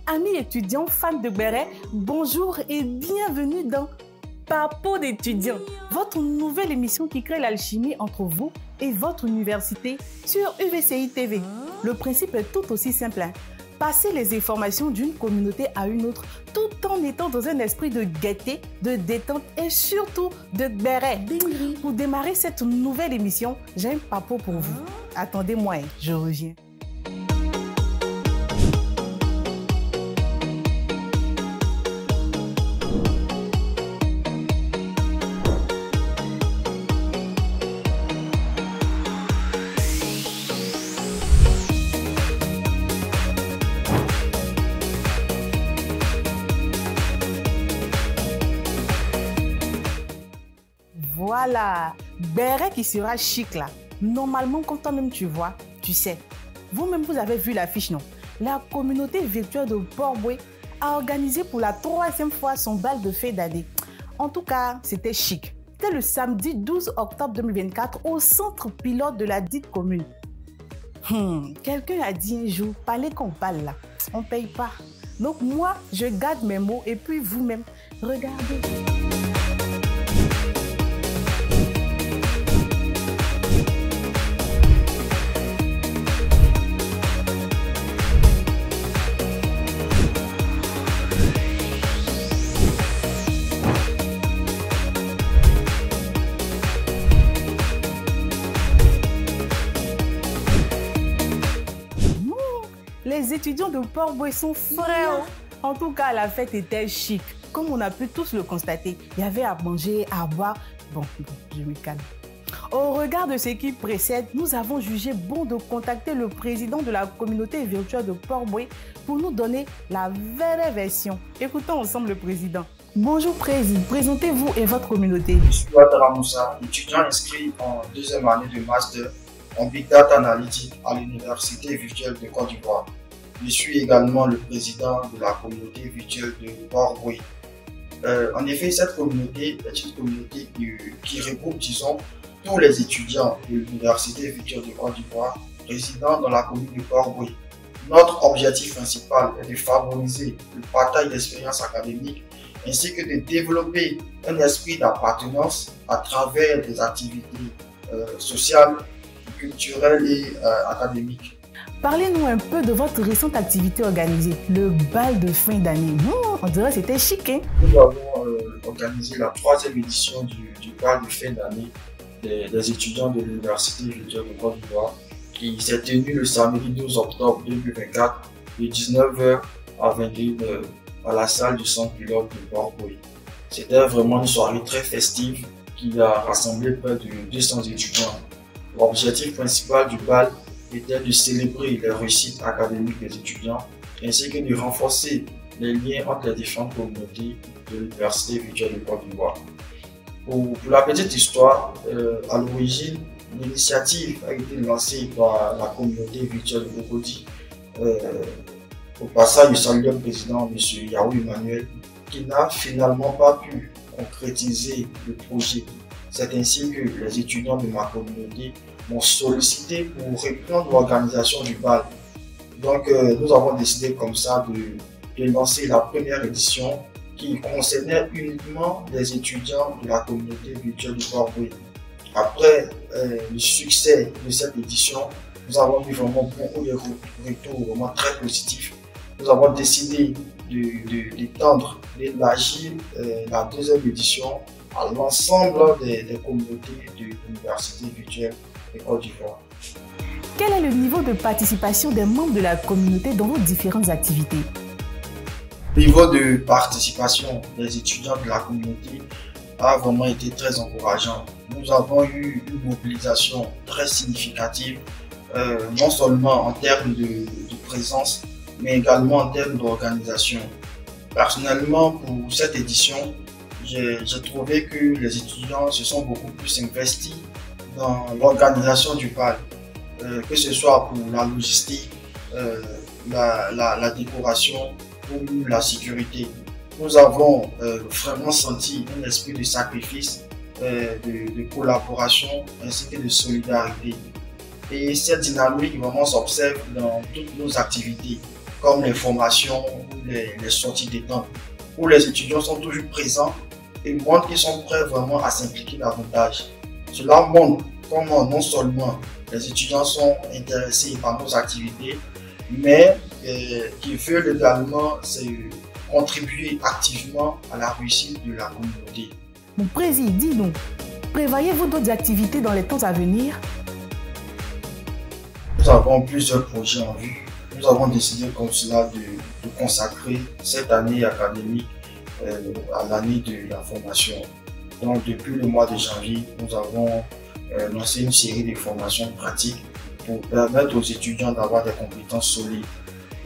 Amis étudiants, fans de Béret, bonjour et bienvenue dans Papo d'étudiants, votre nouvelle émission qui crée l'alchimie entre vous et votre université sur UVCI TV. Le principe est tout aussi simple. Passer les informations d'une communauté à une autre tout en étant dans un esprit de gaieté, de détente et surtout de Béret. Pour démarrer cette nouvelle émission, j'ai un papo pour vous. Attendez-moi, je reviens. Voilà, Béret qui sera chic là. Normalement, quand toi-même tu vois, tu sais. Vous-même, vous avez vu l'affiche, non? La communauté virtuelle de Port-Bouët a organisé pour la 3e fois son bal de fin d'année. En tout cas, c'était chic. C'était le samedi 12 octobre 2024 au centre pilote de la dite commune. Quelqu'un a dit un jour, parlez qu'on parle là, on ne paye pas. Donc moi, je garde mes mots et puis vous-même, regardez. Les étudiants de Port-Bouët sont frais. En tout cas, la fête était chic. Comme on a pu tous le constater, il y avait à manger, à boire. Bon, je me calme. Au regard de ce qui précède, nous avons jugé bon de contacter le président de la communauté virtuelle de Port-Bouët pour nous donner la vraie version. Écoutons ensemble le président. Bonjour président, présentez-vous et votre communauté. Je suis Ouattara Moussa, étudiant inscrit en 2e année de master en Big Data Analytics à l'Université virtuelle de Côte d'Ivoire. Je suis également le président de la communauté virtuelle de Port-Bouët. En effet, cette communauté est une communauté qui regroupe, disons, tous les étudiants de l'Université virtuelle de Côte d'Ivoire résidant dans la commune de Port-Bouët. Notre objectif principal est de favoriser le partage d'expériences académiques ainsi que de développer un esprit d'appartenance à travers des activités sociales, culturelles et académiques. Parlez-nous un peu de votre récente activité organisée, le bal de fin d'année. On dirait que c'était chic, hein? Nous avons organisé la 3e édition du bal de fin d'année des étudiants de l'Université virtuelle de Côte d'Ivoire qui s'est tenu le samedi 12 octobre 2024 de 19h à 21h à la salle du centre pilote de Port-Bouët. C'était vraiment une soirée très festive qui a rassemblé près de 200 étudiants. L'objectif principal du bal était de célébrer les réussites académiques des étudiants ainsi que de renforcer les liens entre les différentes communautés de l'Université virtuelle de Côte d'Ivoire. Pour la petite histoire, à l'origine, l'initiative a été lancée par la communauté virtuelle de Cocody. Au passage, je salue le président, M. Yahou Emmanuel, qui n'a finalement pas pu concrétiser le projet. C'est ainsi que les étudiants de ma communauté m'ont sollicité pour reprendre l'organisation du bal. Donc, nous avons décidé comme ça de lancer la première édition qui concernait uniquement les étudiants de la communauté virtuelle de Port-Bouët. Après le succès de cette édition, nous avons eu vraiment beaucoup de retours vraiment très positifs. Nous avons décidé d'étendre, d'élargir la 2e édition à l'ensemble des communautés de l'Université virtuelle de Côte d'Ivoire. Quel est le niveau de participation des membres de la communauté dans vos différentes activités? Le niveau de participation des étudiants de la communauté a vraiment été très encourageant. Nous avons eu une mobilisation très significative, non seulement en termes de présence, mais également en termes d'organisation. Personnellement, pour cette édition, j'ai trouvé que les étudiants se sont beaucoup plus investis dans l'organisation du bal, que ce soit pour la logistique, la décoration ou la sécurité. Nous avons vraiment senti un esprit de sacrifice, de collaboration ainsi que de solidarité. Et cette dynamique vraiment s'observe dans toutes nos activités. comme les formations ou les sorties d'étang, où les étudiants sont toujours présents et montrent qu'ils sont prêts vraiment à s'impliquer davantage. Cela montre comment non seulement les étudiants sont intéressés par nos activités, mais qu'ils veulent également contribuer activement à la réussite de la communauté. Mon président, dis-nous, prévoyez-vous d'autres activités dans les temps à venir? Nous avons plusieurs projets en vue. Nous avons décidé comme cela de consacrer cette année académique à l'année de la formation. Donc depuis le mois de janvier, nous avons lancé une série de formations pratiques pour permettre aux étudiants d'avoir des compétences solides.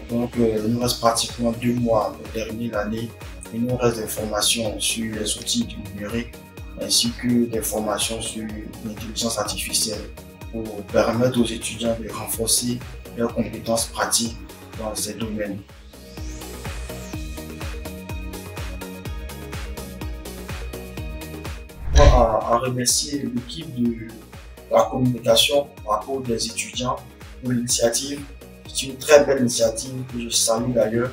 Donc il nous reste pratiquement 2 mois pour terminer l'année. Il nous reste des formations sur les outils du numérique ainsi que des formations sur l'intelligence artificielle pour permettre aux étudiants de renforcer leurs compétences pratiques dans ces domaines. À remercier l'équipe de la communication par rapport des étudiants pour l'initiative. C'est une très belle initiative que je salue d'ailleurs.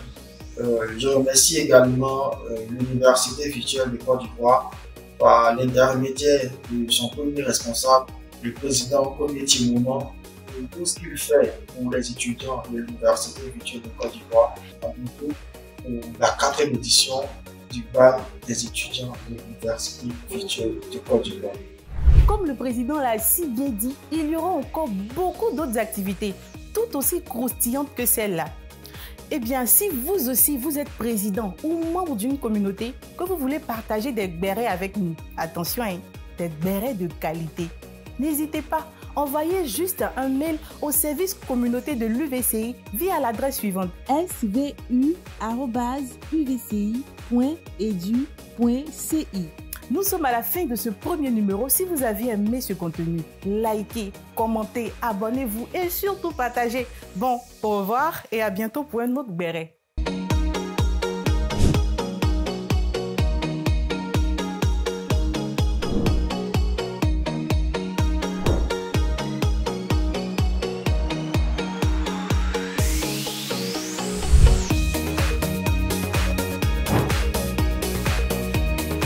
Je remercie également l'Université virtuelle de Côte d'Ivoire par l'intermédiaire de son premier responsable, le président Koné Timonon, pour tout ce qu'il fait pour les étudiants de l'Université virtuelle de Côte d'Ivoire, pour la 4e édition du bal des étudiants de l'Université virtuelle de Côte d'Ivoire. Comme le président l'a si bien dit, il y aura encore beaucoup d'autres activités, tout aussi croustillantes que celle-là. Eh bien, si vous aussi, vous êtes président ou membre d'une communauté, que vous voulez partager des bérets avec nous, attention, des bérets de qualité, n'hésitez pas, envoyez juste un mail au service communauté de l'UVCI via l'adresse suivante: svu@uvci.edu.ci. Nous sommes à la fin de ce premier numéro. Si vous avez aimé ce contenu, likez, commentez, abonnez-vous et surtout partagez. Bon, au revoir et à bientôt pour un autre béret.